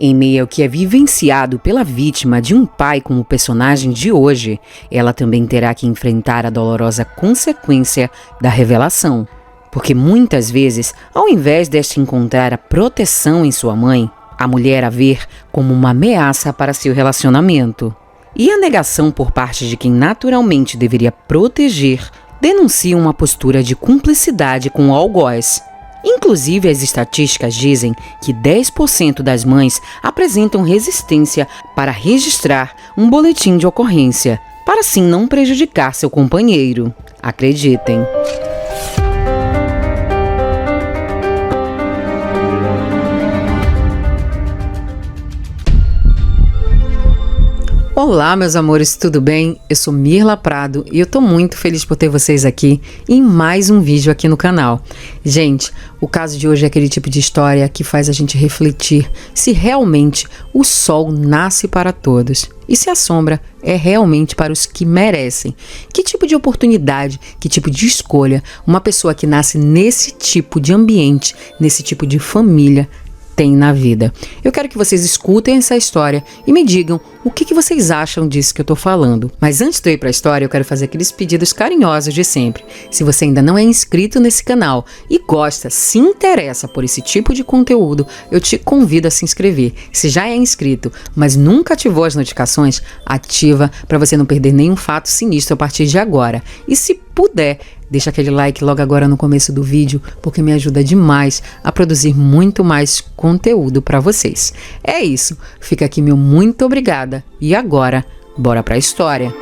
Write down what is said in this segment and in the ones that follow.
Em meio ao que é vivenciado pela vítima de um pai como personagem de hoje, ela também terá que enfrentar a dolorosa consequência da revelação. Porque muitas vezes, ao invés desta encontrar a proteção em sua mãe, a mulher a vê como uma ameaça para seu relacionamento. E a negação por parte de quem naturalmente deveria proteger denuncia uma postura de cumplicidade com o algoz. Inclusive, as estatísticas dizem que 10% das mães apresentam resistência para registrar um boletim de ocorrência, para assim não prejudicar seu companheiro. Acreditem. Olá, meus amores, tudo bem? Eu sou Mirla Prado e eu tô muito feliz por ter vocês aqui em mais um vídeo aqui no canal. Gente, o caso de hoje é aquele tipo de história que faz a gente refletir se realmente o sol nasce para todos e se a sombra é realmente para os que merecem. Que tipo de oportunidade, que tipo de escolha uma pessoa que nasce nesse tipo de ambiente, nesse tipo de família, tem na vida. Eu quero que vocês escutem essa história e me digam o que vocês acham disso que eu tô falando. Mas antes de eu ir para a história, eu quero fazer aqueles pedidos carinhosos de sempre. Se você ainda não é inscrito nesse canal e gosta, se interessa por esse tipo de conteúdo, eu te convido a se inscrever. Se já é inscrito, mas nunca ativou as notificações, ativa para você não perder nenhum fato sinistro a partir de agora. E se puder, deixa aquele like logo agora no começo do vídeo, porque me ajuda demais a produzir muito mais conteúdo para vocês. É isso, fica aqui meu muito obrigada e agora, bora para a história.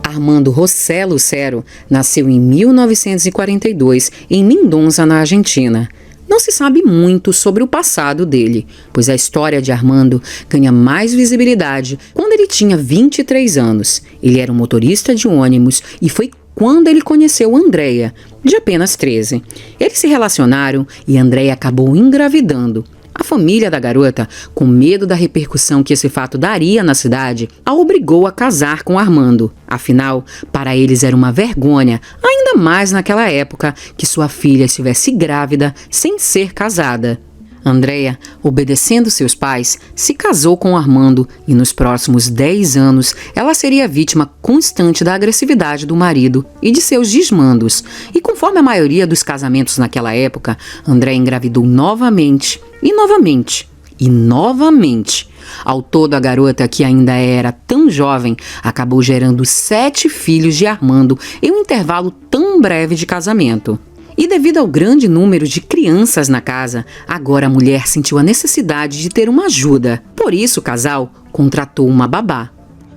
Armando José Lucero nasceu em 1942 em Mendoza, na Argentina. Não se sabe muito sobre o passado dele, pois a história de Armando ganha mais visibilidade quando ele tinha 23 anos. Ele era um motorista de ônibus e foi quando ele conheceu Andréia, de apenas 13. Eles se relacionaram e Andréia acabou engravidando. A família da garota, com medo da repercussão que esse fato daria na cidade, a obrigou a casar com Armando. Afinal, para eles era uma vergonha, ainda mais naquela época, que sua filha estivesse grávida sem ser casada. Andréia, obedecendo seus pais, se casou com Armando e nos próximos 10 anos ela seria vítima constante da agressividade do marido e de seus desmandos. E conforme a maioria dos casamentos naquela época, Andréia engravidou novamente e novamente e novamente. Ao todo, a garota, que ainda era tão jovem, acabou gerando 7 filhos de Armando em um intervalo tão breve de casamento. E devido ao grande número de crianças na casa, agora a mulher sentiu a necessidade de ter uma ajuda. Por isso, o casal contratou uma babá.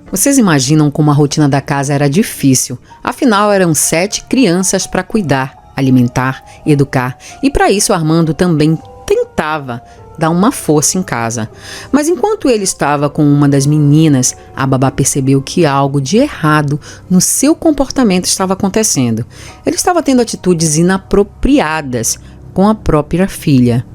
Vocês imaginam como a rotina da casa era difícil. Afinal, eram 7 crianças para cuidar, alimentar, educar. E para isso, Armando também tentava dar uma força em casa. Mas enquanto ele estava com uma das meninas, a babá percebeu que algo de errado no seu comportamento estava acontecendo. Ele estava tendo atitudes inapropriadas com a própria filha.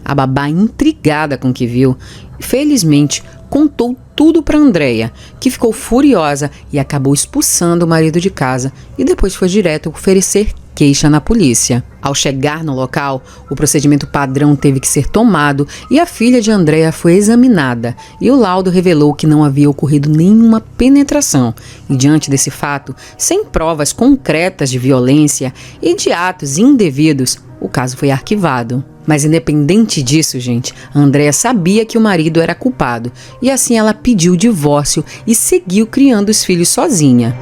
A babá, intrigada com o que viu, felizmente contou tudo para Andréia, que ficou furiosa e acabou expulsando o marido de casa e depois foi direto oferecer queixa na polícia. Ao chegar no local, o procedimento padrão teve que ser tomado e a filha de Andréia foi examinada e o laudo revelou que não havia ocorrido nenhuma penetração. E diante desse fato, sem provas concretas de violência e de atos indevidos, o caso foi arquivado. Mas independente disso, gente, Andréia sabia que o marido era culpado e assim ela pediu o divórcio e seguiu criando os filhos sozinha.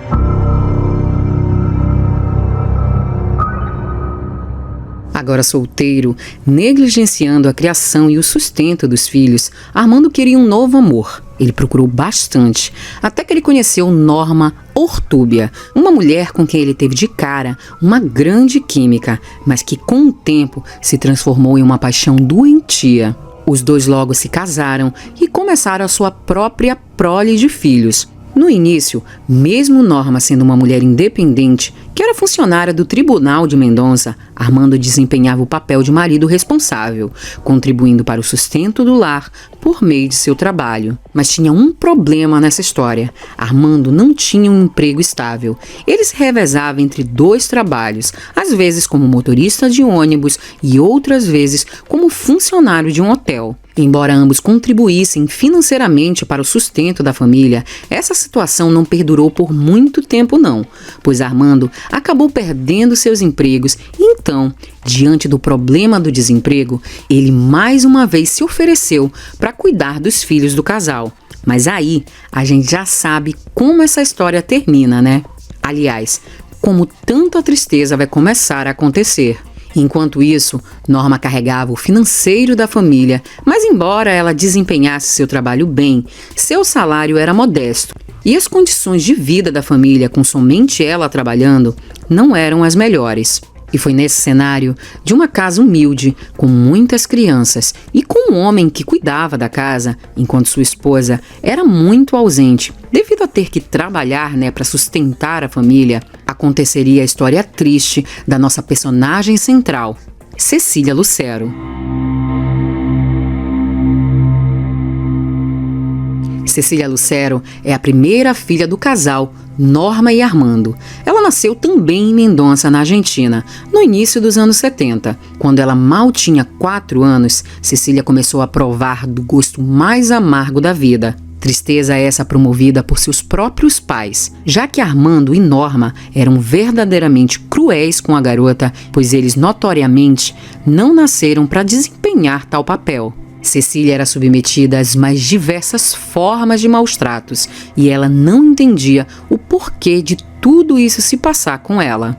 Agora solteiro, negligenciando a criação e o sustento dos filhos, Armando queria um novo amor. Ele procurou bastante, até que ele conheceu Norma Ortúbia, uma mulher com quem ele teve de cara uma grande química, mas que com o tempo se transformou em uma paixão doentia. Os dois logo se casaram e começaram a sua própria prole de filhos. No início, mesmo Norma sendo uma mulher independente, que era funcionária do Tribunal de Mendonça, Armando desempenhava o papel de marido responsável, contribuindo para o sustento do lar por meio de seu trabalho. Mas tinha um problema nessa história. Armando não tinha um emprego estável. Ele se revezava entre 2 trabalhos, às vezes como motorista de ônibus e outras vezes como funcionário de um hotel. Embora ambos contribuíssem financeiramente para o sustento da família, essa situação não perdurou por muito tempo não, pois Armando acabou perdendo seus empregos e então, diante do problema do desemprego, ele mais uma vez se ofereceu para cuidar dos filhos do casal. Mas aí, a gente já sabe como essa história termina, né? Aliás, como tanta tristeza vai começar a acontecer. Enquanto isso, Norma carregava o financeiro da família, mas embora ela desempenhasse seu trabalho bem, seu salário era modesto. E as condições de vida da família, com somente ela trabalhando, não eram as melhores. E foi nesse cenário de uma casa humilde, com muitas crianças, e com um homem que cuidava da casa, enquanto sua esposa era muito ausente, devido a ter que trabalhar, para sustentar a família, aconteceria a história triste da nossa personagem central, Cecília Lucero. Cecília Lucero é a primeira filha do casal Norma e Armando. Ela nasceu também em Mendonça, na Argentina, no início dos anos 70. Quando ela mal tinha 4 anos, Cecília começou a provar do gosto mais amargo da vida. Tristeza essa promovida por seus próprios pais, já que Armando e Norma eram verdadeiramente cruéis com a garota, pois eles notoriamente não nasceram para desempenhar tal papel. Cecília era submetida às mais diversas formas de maus-tratos e ela não entendia o porquê de tudo isso se passar com ela.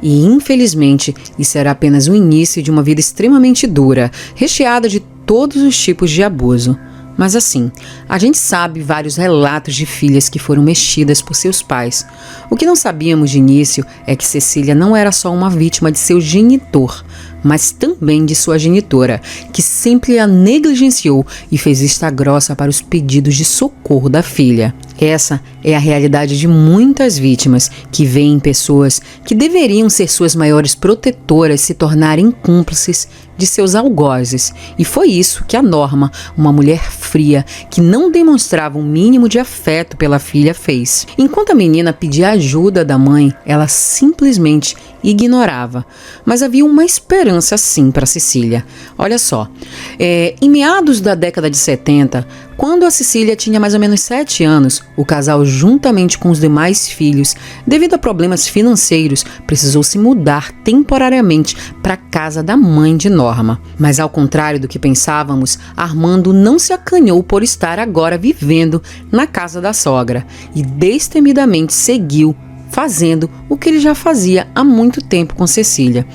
E, infelizmente, isso era apenas o início de uma vida extremamente dura, recheada de todos os tipos de abuso. Mas assim, a gente sabe vários relatos de filhas que foram mexidas por seus pais. O que não sabíamos de início é que Cecília não era só uma vítima de seu genitor, mas também de sua genitora, que sempre a negligenciou e fez vista grossa para os pedidos de socorro da filha. Essa é a realidade de muitas vítimas que veem pessoas que deveriam ser suas maiores protetoras se tornarem cúmplices de seus algozes. E foi isso que a Norma, uma mulher fria, que não demonstrava um mínimo de afeto pela filha, fez. Enquanto a menina pedia ajuda da mãe, ela simplesmente ignorava. Mas havia uma esperança sim para Cecília. Olha só, em meados da década de 70, quando a Cecília tinha mais ou menos 7 anos, o casal, juntamente com os demais filhos, devido a problemas financeiros, precisou se mudar temporariamente para a casa da mãe de Norma. Mas ao contrário do que pensávamos, Armando não se acanhou por estar agora vivendo na casa da sogra e destemidamente seguiu fazendo o que ele já fazia há muito tempo com Cecília.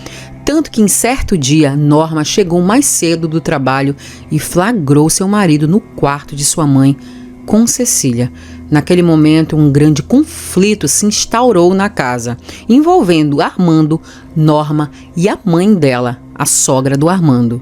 Tanto que em certo dia, Norma chegou mais cedo do trabalho e flagrou seu marido no quarto de sua mãe com Cecília. Naquele momento, um grande conflito se instaurou na casa, envolvendo Armando, Norma e a mãe dela, a sogra do Armando.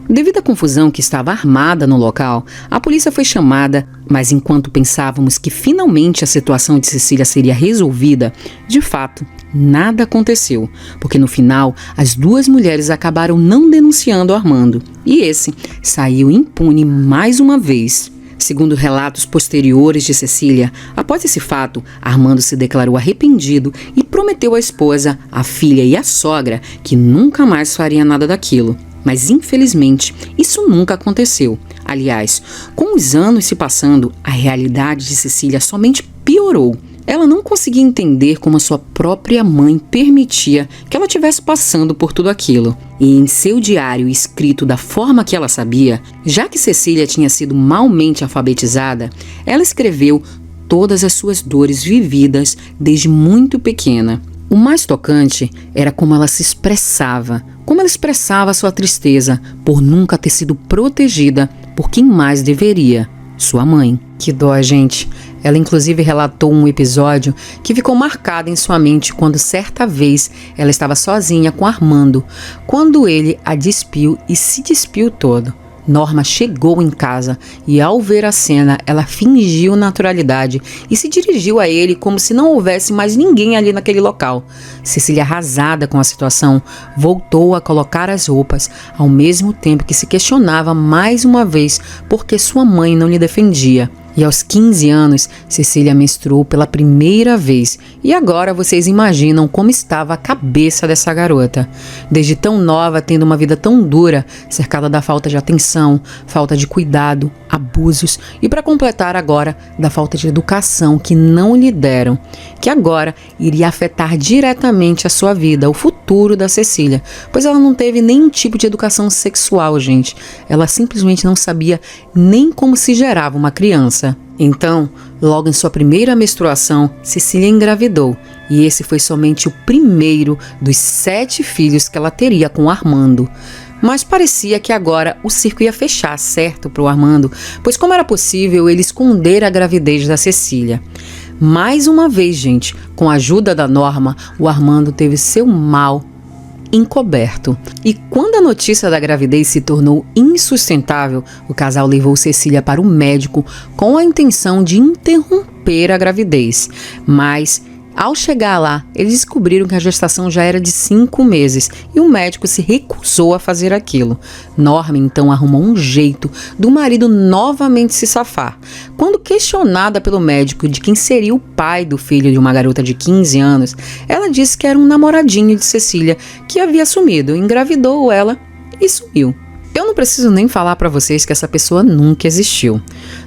Devido à confusão que estava armada no local, a polícia foi chamada, mas enquanto pensávamos que finalmente a situação de Cecília seria resolvida, de fato, nada aconteceu, porque no final as 2 mulheres acabaram não denunciando Armando, e esse saiu impune mais uma vez. Segundo relatos posteriores de Cecília, após esse fato, Armando se declarou arrependido e prometeu à esposa, à filha e à sogra que nunca mais faria nada daquilo. Mas, infelizmente, isso nunca aconteceu. Aliás, com os anos se passando, a realidade de Cecília somente piorou. Ela não conseguia entender como a sua própria mãe permitia que ela estivesse passando por tudo aquilo. E em seu diário, escrito da forma que ela sabia, já que Cecília tinha sido malmente alfabetizada, ela escreveu todas as suas dores vividas desde muito pequena. O mais tocante era como ela se expressava, como ela expressava sua tristeza por nunca ter sido protegida por quem mais deveria, sua mãe. Que dó, gente. Ela inclusive relatou um episódio que ficou marcado em sua mente quando certa vez ela estava sozinha com Armando, quando ele a despiu e se despiu todo. Norma chegou em casa e, ao ver a cena, ela fingiu naturalidade e se dirigiu a ele como se não houvesse mais ninguém ali naquele local. Cecília, arrasada com a situação, voltou a colocar as roupas, ao mesmo tempo que se questionava mais uma vez por que sua mãe não lhe defendia. E aos 15 anos, Cecília menstruou pela primeira vez. E agora vocês imaginam como estava a cabeça dessa garota. Desde tão nova, tendo uma vida tão dura, cercada da falta de atenção, falta de cuidado, abusos e, para completar agora, da falta de educação que não lhe deram, que agora iria afetar diretamente a sua vida, o futuro da Cecília, pois ela não teve nenhum tipo de educação sexual, gente. Ela simplesmente não sabia nem como se gerava uma criança. Então, logo em sua primeira menstruação, Cecília engravidou, e esse foi somente o primeiro dos 7 filhos que ela teria com Armando. Mas parecia que agora o circo ia fechar, certo, para o Armando, pois como era possível ele esconder a gravidez da Cecília? Mais uma vez, gente, com a ajuda da Norma, o Armando teve seu mal encoberto. E quando a notícia da gravidez se tornou insustentável, o casal levou Cecília para o médico com a intenção de interromper a gravidez. Mas, ao chegar lá, eles descobriram que a gestação já era de 5 meses e o médico se recusou a fazer aquilo. Norma então arrumou um jeito do marido novamente se safar. Quando questionada pelo médico de quem seria o pai do filho de uma garota de 15 anos, ela disse que era um namoradinho de Cecília que havia sumido, engravidou ela e sumiu. Eu não preciso nem falar para vocês que essa pessoa nunca existiu.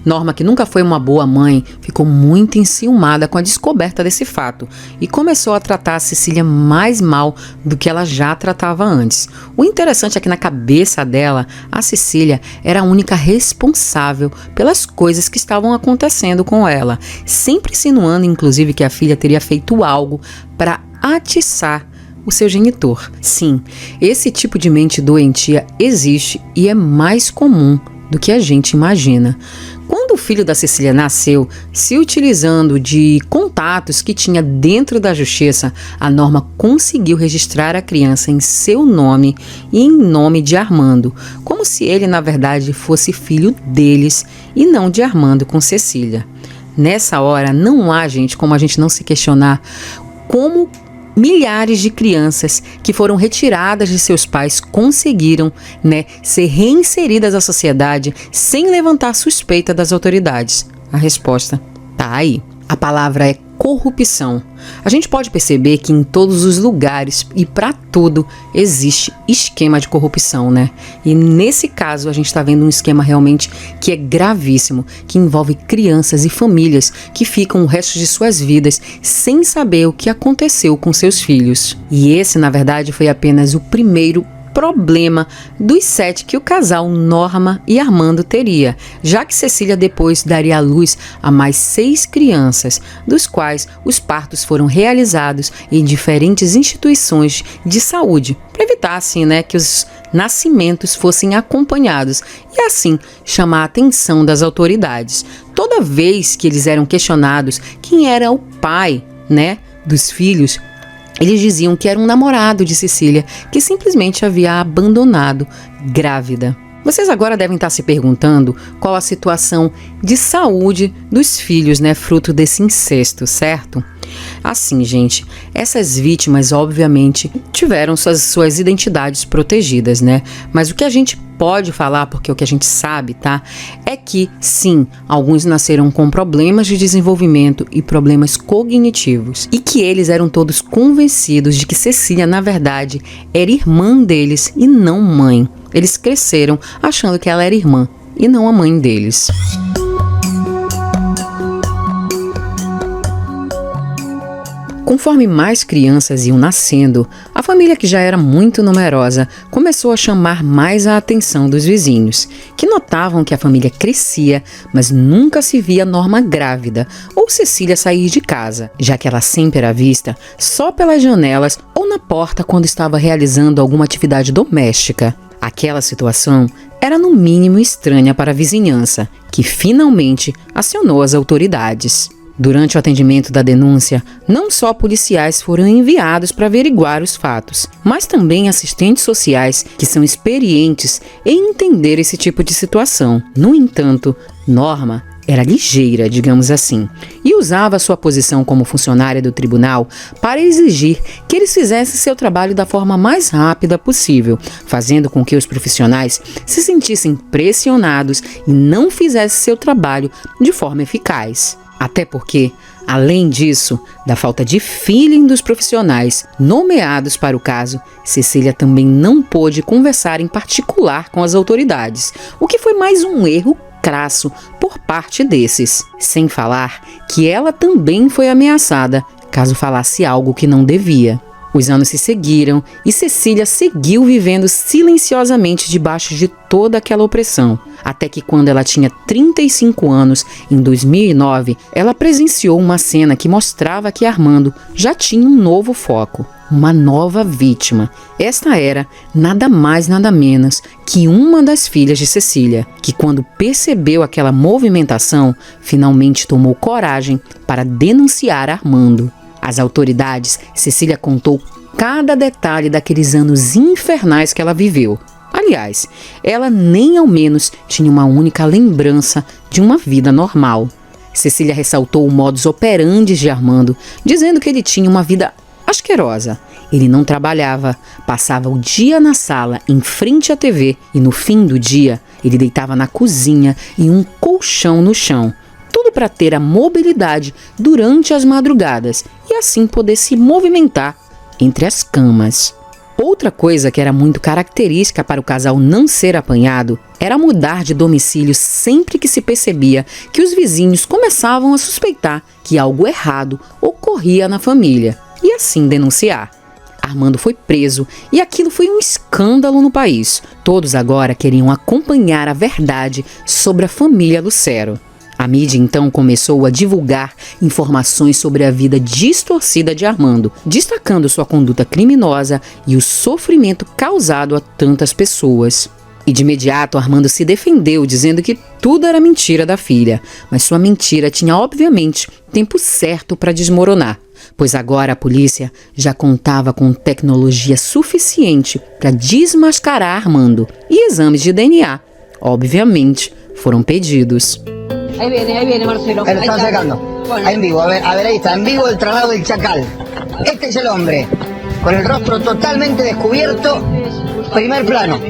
Norma, que nunca foi uma boa mãe, ficou muito enciumada com a descoberta desse fato e começou a tratar a Cecília mais mal do que ela já tratava antes. O interessante é que na cabeça dela, a Cecília era a única responsável pelas coisas que estavam acontecendo com ela, sempre insinuando inclusive que a filha teria feito algo para atiçar o seu genitor. Sim, esse tipo de mente doentia existe e é mais comum do que a gente imagina. Quando o filho da Cecília nasceu, se utilizando de contatos que tinha dentro da justiça, a Norma conseguiu registrar a criança em seu nome e em nome de Armando, como se ele, na verdade, fosse filho deles e não de Armando com Cecília. Nessa hora, não há, gente, como a gente não se questionar como milhares de crianças que foram retiradas de seus pais conseguiram, ser reinseridas à sociedade sem levantar suspeita das autoridades. A resposta tá aí. A palavra é corrupção. A gente pode perceber que em todos os lugares e para tudo existe esquema de corrupção, né? E nesse caso a gente está vendo um esquema realmente que é gravíssimo, que envolve crianças e famílias que ficam o resto de suas vidas sem saber o que aconteceu com seus filhos. E esse, na verdade, foi apenas o primeiro problema dos 7 que o casal Norma e Armando teria, já que Cecília depois daria à luz a mais 6 crianças, dos quais os partos foram realizados em diferentes instituições de saúde, para evitar assim, que os nascimentos fossem acompanhados e assim chamar a atenção das autoridades. Toda vez que eles eram questionados quem era o pai, dos filhos, eles diziam que era um namorado de Cecília, que simplesmente havia abandonado grávida. Vocês agora devem estar se perguntando qual a situação de saúde dos filhos, fruto desse incesto, certo? Assim, gente, essas vítimas, obviamente, tiveram suas identidades protegidas, Mas o que a gente pode falar, porque o que a gente sabe, é que, sim, alguns nasceram com problemas de desenvolvimento e problemas cognitivos. E que eles eram todos convencidos de que Cecília, na verdade, era irmã deles e não mãe. Eles cresceram achando que ela era irmã e não a mãe deles. Conforme mais crianças iam nascendo, a família, que já era muito numerosa, começou a chamar mais a atenção dos vizinhos, que notavam que a família crescia, mas nunca se via Norma grávida ou Cecília sair de casa, já que ela sempre era vista só pelas janelas ou na porta quando estava realizando alguma atividade doméstica. Aquela situação era no mínimo estranha para a vizinhança, que finalmente acionou as autoridades. Durante o atendimento da denúncia, não só policiais foram enviados para averiguar os fatos, mas também assistentes sociais que são experientes em entender esse tipo de situação. No entanto, Norma era ligeira, digamos assim, e usava sua posição como funcionária do tribunal para exigir que eles fizessem seu trabalho da forma mais rápida possível, fazendo com que os profissionais se sentissem pressionados e não fizessem seu trabalho de forma eficaz. Até porque, além disso, da falta de feeling dos profissionais nomeados para o caso, Cecília também não pôde conversar em particular com as autoridades, o que foi mais um erro crasso por parte desses. Sem falar que ela também foi ameaçada caso falasse algo que não devia. Os anos se seguiram e Cecília seguiu vivendo silenciosamente debaixo de toda aquela opressão, até que quando ela tinha 35 anos, em 2009, ela presenciou uma cena que mostrava que Armando já tinha um novo foco, uma nova vítima. Esta era nada mais nada menos que uma das filhas de Cecília, que quando percebeu aquela movimentação, finalmente tomou coragem para denunciar Armando. Às autoridades, Cecília contou cada detalhe daqueles anos infernais que ela viveu. Aliás, ela nem ao menos tinha uma única lembrança de uma vida normal. Cecília ressaltou o modus operandi de Armando, dizendo que ele tinha uma vida asquerosa. Ele não trabalhava, passava o dia na sala, em frente à TV, e no fim do dia, ele deitava na cozinha em um colchão no chão. Tudo para ter a mobilidade durante as madrugadas e assim poder se movimentar entre as camas. Outra coisa que era muito característica para o casal não ser apanhado era mudar de domicílio sempre que se percebia que os vizinhos começavam a suspeitar que algo errado ocorria na família e assim denunciar. Armando foi preso e aquilo foi um escândalo no país. Todos agora queriam acompanhar a verdade sobre a família Lucero. A mídia então começou a divulgar informações sobre a vida distorcida de Armando, destacando sua conduta criminosa e o sofrimento causado a tantas pessoas. E de imediato Armando se defendeu, dizendo que tudo era mentira da filha, mas sua mentira tinha obviamente tempo certo para desmoronar, pois agora a polícia já contava com tecnologia suficiente para desmascarar Armando e exames de DNA, obviamente, foram pedidos. Ahí viene Marcelo. Ahí lo están sacando. Bueno. Ahí en vivo, a ver, ahí está, en vivo el traslado del Chacal. Este es el hombre, con el rostro totalmente descubierto, primer plano.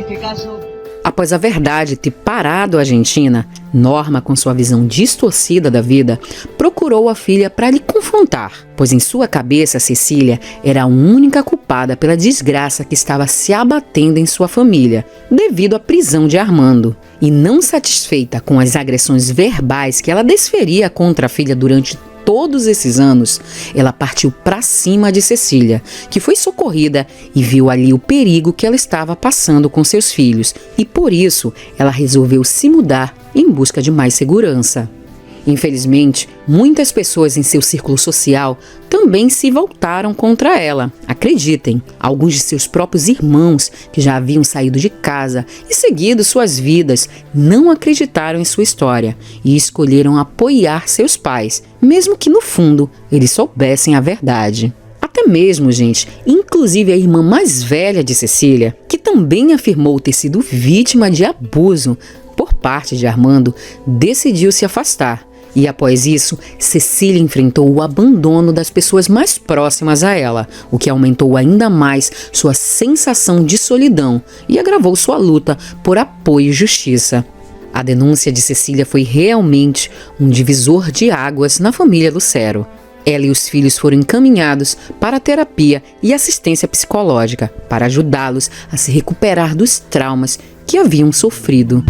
Após a verdade ter parado a Argentina, Norma, com sua visão distorcida da vida, procurou a filha para lhe confrontar, pois em sua cabeça Cecília era a única culpada pela desgraça que estava se abatendo em sua família, devido à prisão de Armando. E não satisfeita com as agressões verbais que ela desferia contra a filha durante todos esses anos, ela partiu para cima de Cecília, que foi socorrida e viu ali o perigo que ela estava passando com seus filhos, e por isso ela resolveu se mudar em busca de mais segurança. Infelizmente, muitas pessoas em seu círculo social também se voltaram contra ela. Acreditem, alguns de seus próprios irmãos, que já haviam saído de casa e seguido suas vidas, não acreditaram em sua história e escolheram apoiar seus pais, mesmo que no fundo eles soubessem a verdade. Até mesmo, gente, inclusive a irmã mais velha de Cecília, que também afirmou ter sido vítima de abuso por parte de Armando, decidiu se afastar. E após isso, Cecília enfrentou o abandono das pessoas mais próximas a ela, o que aumentou ainda mais sua sensação de solidão e agravou sua luta por apoio e justiça. A denúncia de Cecília foi realmente um divisor de águas na família Lucero. Ela e os filhos foram encaminhados para terapia e assistência psicológica para ajudá-los a se recuperar dos traumas que haviam sofrido.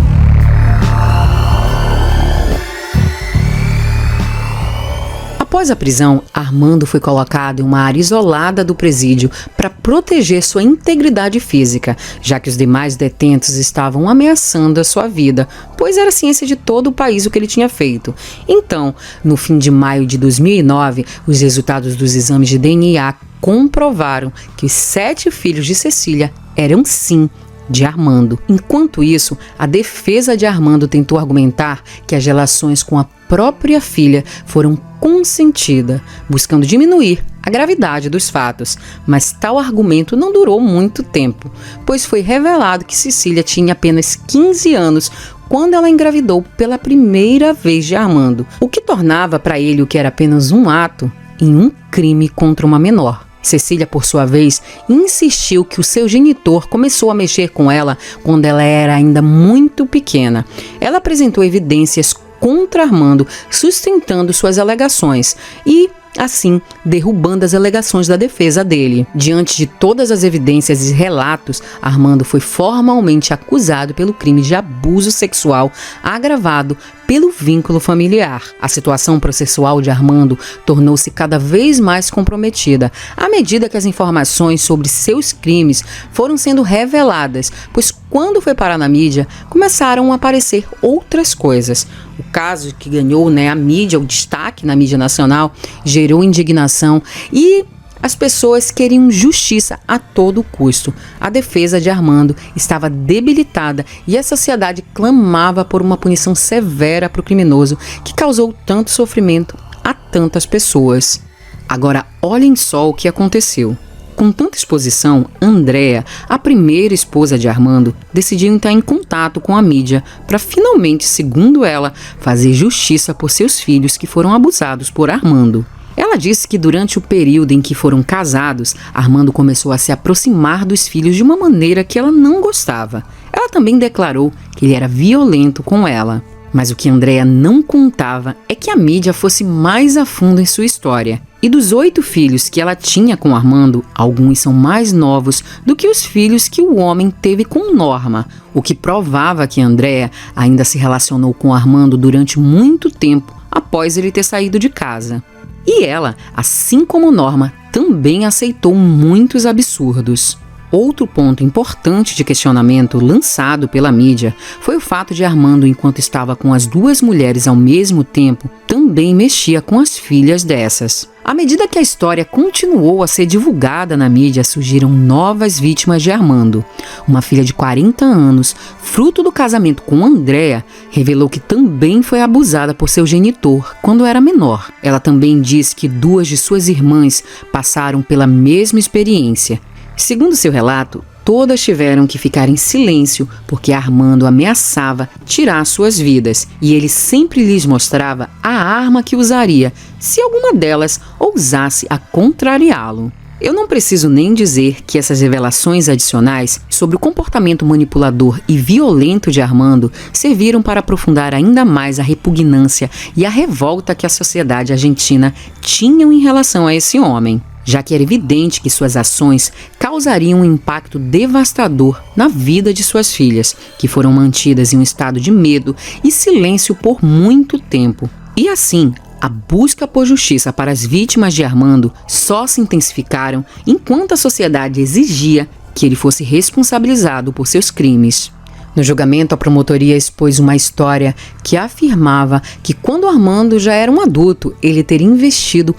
Após a prisão, Armando foi colocado em uma área isolada do presídio para proteger sua integridade física, já que os demais detentos estavam ameaçando a sua vida, pois era ciência de todo o país o que ele tinha feito. Então, no fim de maio de 2009, os resultados dos exames de DNA comprovaram que os 7 filhos de Cecília eram sim de Armando. Enquanto isso, a defesa de Armando tentou argumentar que as relações com a própria filha foram consentidas, buscando diminuir a gravidade dos fatos, mas tal argumento não durou muito tempo, pois foi revelado que Cecília tinha apenas 15 anos quando ela engravidou pela primeira vez de Armando, o que tornava para ele o que era apenas um ato em um crime contra uma menor. Cecília, por sua vez, insistiu que o seu genitor começou a mexer com ela quando ela era ainda muito pequena. Ela apresentou evidências contra Armando, sustentando suas alegações e, assim, derrubando as alegações da defesa dele. Diante de todas as evidências e relatos, Armando foi formalmente acusado pelo crime de abuso sexual agravado pelo vínculo familiar. A situação processual de Armando tornou-se cada vez mais comprometida à medida que as informações sobre seus crimes foram sendo reveladas, pois quando foi parar na mídia, começaram a aparecer outras coisas. O caso que ganhou a mídia, o destaque na mídia nacional, gerou indignação e as pessoas queriam justiça a todo custo. A defesa de Armando estava debilitada e a sociedade clamava por uma punição severa para o criminoso que causou tanto sofrimento a tantas pessoas. Agora, olhem só o que aconteceu. Com tanta exposição, Andréa, a primeira esposa de Armando, decidiu entrar em contato com a mídia para finalmente, segundo ela, fazer justiça por seus filhos que foram abusados por Armando. Ela disse que durante o período em que foram casados, Armando começou a se aproximar dos filhos de uma maneira que ela não gostava. Ela também declarou que ele era violento com ela. Mas o que Andréa não contava é que a mídia fosse mais a fundo em sua história. E dos 8 filhos que ela tinha com Armando, alguns são mais novos do que os filhos que o homem teve com Norma, o que provava que Andréa ainda se relacionou com Armando durante muito tempo após ele ter saído de casa. E ela, assim como Norma, também aceitou muitos absurdos. Outro ponto importante de questionamento lançado pela mídia foi o fato de Armando, enquanto estava com as 2 mulheres ao mesmo tempo, também mexia com as filhas dessas. À medida que a história continuou a ser divulgada na mídia, surgiram novas vítimas de Armando. Uma filha de 40 anos, fruto do casamento com Andréa, revelou que também foi abusada por seu genitor quando era menor. Ela também disse que 2 de suas irmãs passaram pela mesma experiência. Segundo seu relato, todas tiveram que ficar em silêncio porque Armando ameaçava tirar suas vidas e ele sempre lhes mostrava a arma que usaria se alguma delas ousasse a contrariá-lo. Eu não preciso nem dizer que essas revelações adicionais sobre o comportamento manipulador e violento de Armando serviram para aprofundar ainda mais a repugnância e a revolta que a sociedade argentina tinha em relação a esse homem, já que era evidente que suas ações causariam um impacto devastador na vida de suas filhas, que foram mantidas em um estado de medo e silêncio por muito tempo. E assim, a busca por justiça para as vítimas de Armando só se intensificaram enquanto a sociedade exigia que ele fosse responsabilizado por seus crimes. No julgamento, a promotoria expôs uma história que afirmava que quando Armando já era um adulto, ele teria investido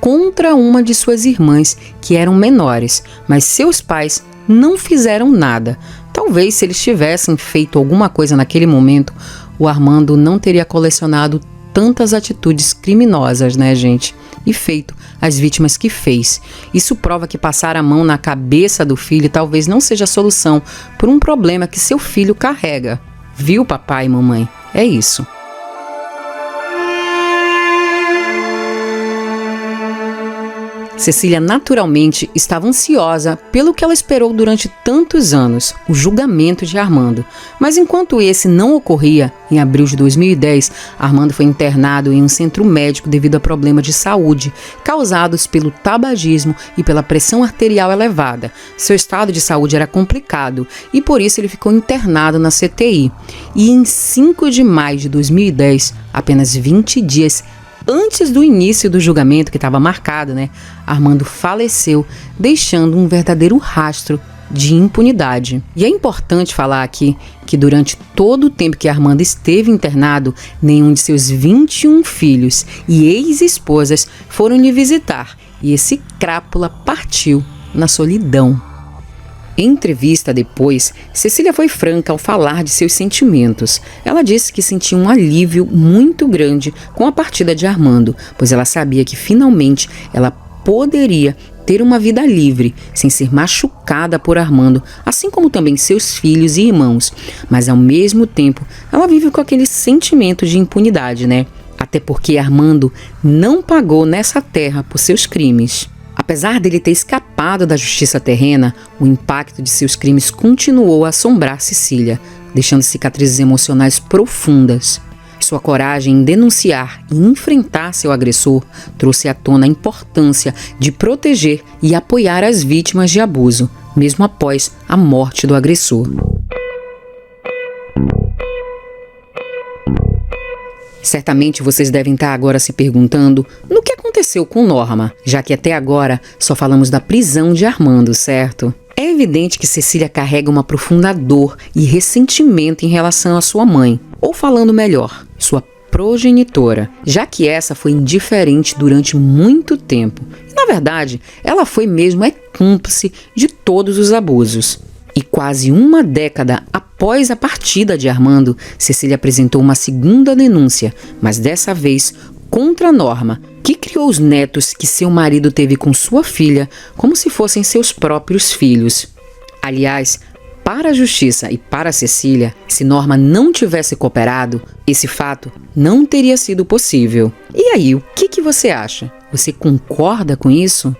contra uma de suas irmãs, que eram menores, mas seus pais não fizeram nada. Talvez se eles tivessem feito alguma coisa naquele momento, o Armando não teria colecionado tantas atitudes criminosas, né, gente? E feito as vítimas que fez. Isso prova que passar a mão na cabeça do filho talvez não seja a solução para um problema que seu filho carrega. Viu, papai e mamãe? É isso. Cecília naturalmente estava ansiosa pelo que ela esperou durante tantos anos, o julgamento de Armando. Mas enquanto esse não ocorria, em abril de 2010, Armando foi internado em um centro médico devido a problemas de saúde causados pelo tabagismo e pela pressão arterial elevada. Seu estado de saúde era complicado e por isso ele ficou internado na CTI. E em 5 de maio de 2010, apenas 20 dias antes do início do julgamento, que estava marcado, Armando faleceu, deixando um verdadeiro rastro de impunidade. E é importante falar aqui que durante todo o tempo que Armando esteve internado, nenhum de seus 21 filhos e ex-esposas foram lhe visitar, e esse crápula partiu na solidão. Em entrevista depois, Cecília foi franca ao falar de seus sentimentos. Ela disse que sentia um alívio muito grande com a partida de Armando, pois ela sabia que finalmente ela poderia ter uma vida livre, sem ser machucada por Armando, assim como também seus filhos e irmãos. Mas ao mesmo tempo, ela vive com aquele sentimento de impunidade, né? Até porque Armando não pagou nessa terra por seus crimes. Apesar dele ter escapado da justiça terrena, o impacto de seus crimes continuou a assombrar Cecília, deixando cicatrizes emocionais profundas. Sua coragem em denunciar e enfrentar seu agressor trouxe à tona a importância de proteger e apoiar as vítimas de abuso, mesmo após a morte do agressor. Certamente vocês devem estar agora se perguntando no que aconteceu com Norma, já que até agora só falamos da prisão de Armando, certo? É evidente que Cecília carrega uma profunda dor e ressentimento em relação à sua mãe, ou falando melhor, sua progenitora, já que essa foi indiferente durante muito tempo. E, na verdade, ela foi mesmo cúmplice de todos os abusos. E quase uma década após a partida de Armando, Cecília apresentou uma segunda denúncia, mas dessa vez contra Norma, que criou os netos que seu marido teve com sua filha como se fossem seus próprios filhos. Aliás, para a justiça e para Cecília, se Norma não tivesse cooperado, esse fato não teria sido possível. E aí, o que você acha? Você concorda com isso?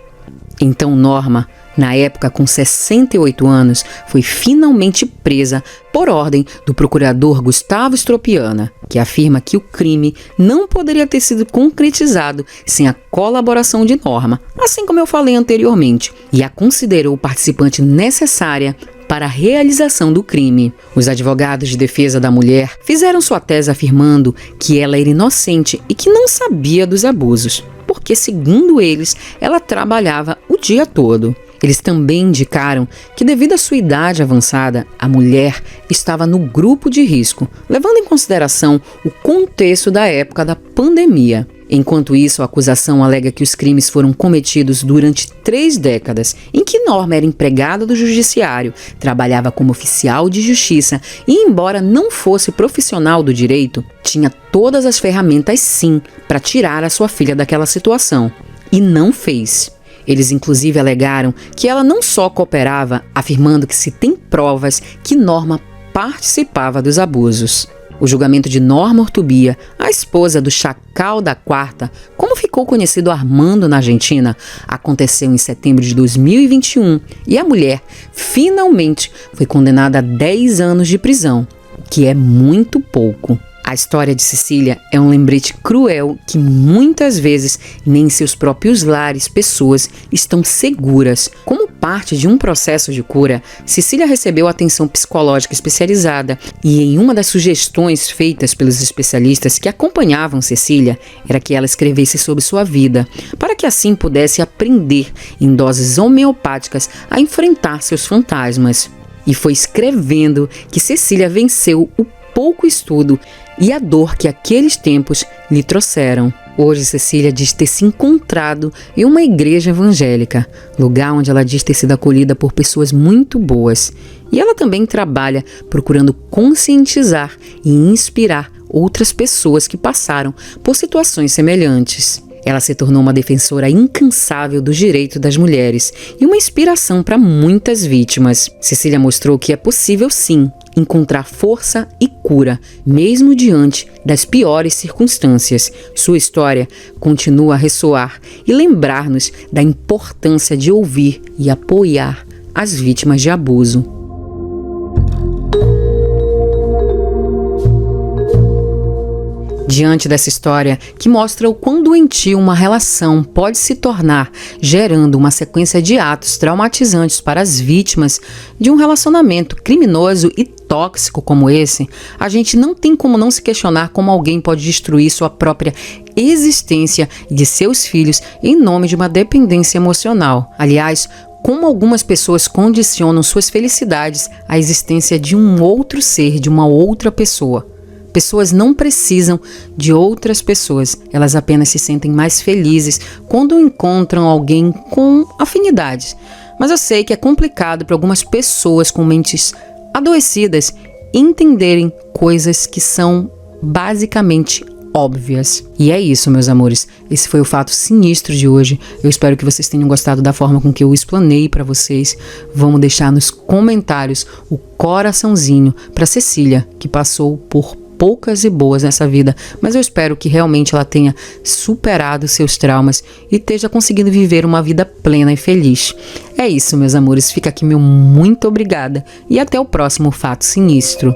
Então Norma, na época com 68 anos, foi finalmente presa por ordem do procurador Gustavo Stropiana, que afirma que o crime não poderia ter sido concretizado sem a colaboração de Norma, assim como eu falei anteriormente, e a considerou participante necessária para a realização do crime. Os advogados de defesa da mulher fizeram sua tese afirmando que ela era inocente e que não sabia dos abusos, porque, segundo eles, ela trabalhava o dia todo. Eles também indicaram que, devido à sua idade avançada, a mulher estava no grupo de risco, levando em consideração o contexto da época da pandemia. Enquanto isso, a acusação alega que os crimes foram cometidos durante 3 décadas, em que Norma era empregada do judiciário, trabalhava como oficial de justiça e, embora não fosse profissional do direito, tinha todas as ferramentas sim para tirar a sua filha daquela situação. E não fez. Eles inclusive alegaram que ela não só cooperava, afirmando que se tem provas que Norma participava dos abusos. O julgamento de Norma Ortubia, a esposa do Chacal da Quarta, como ficou conhecido Armando na Argentina, aconteceu em setembro de 2021 e a mulher finalmente foi condenada a 10 anos de prisão, que é muito pouco. A história de Cecília é um lembrete cruel que muitas vezes nem em seus próprios lares pessoas estão seguras. Como parte de um processo de cura, Cecília recebeu atenção psicológica especializada e em uma das sugestões feitas pelos especialistas que acompanhavam Cecília era que ela escrevesse sobre sua vida, para que assim pudesse aprender em doses homeopáticas a enfrentar seus fantasmas. E foi escrevendo que Cecília venceu o pouco estudo e a dor que aqueles tempos lhe trouxeram. Hoje, Cecília diz ter se encontrado em uma igreja evangélica, lugar onde ela diz ter sido acolhida por pessoas muito boas. E ela também trabalha procurando conscientizar e inspirar outras pessoas que passaram por situações semelhantes. Ela se tornou uma defensora incansável dos direitos das mulheres e uma inspiração para muitas vítimas. Cecília mostrou que é possível, sim, encontrar força e cura, mesmo diante das piores circunstâncias. Sua história continua a ressoar e lembrar-nos da importância de ouvir e apoiar as vítimas de abuso. Diante dessa história, que mostra o quão doentio uma relação pode se tornar, gerando uma sequência de atos traumatizantes para as vítimas de um relacionamento criminoso e tóxico como esse, a gente não tem como não se questionar como alguém pode destruir sua própria existência e de seus filhos em nome de uma dependência emocional. Aliás, como algumas pessoas condicionam suas felicidades à existência de um outro ser, de uma outra pessoa. Pessoas não precisam de outras pessoas, elas apenas se sentem mais felizes quando encontram alguém com afinidades. Mas eu sei que é complicado para algumas pessoas com mentes adoecidas entenderem coisas que são basicamente óbvias. E é isso, meus amores. Esse foi o fato sinistro de hoje. Eu espero que vocês tenham gostado da forma com que eu explanei para vocês. Vamos deixar nos comentários o coraçãozinho para Cecília, que passou por poucas e boas nessa vida, mas eu espero que realmente ela tenha superado seus traumas e esteja conseguindo viver uma vida plena e feliz. É isso, meus amores. Fica aqui meu muito obrigada e até o próximo fato sinistro.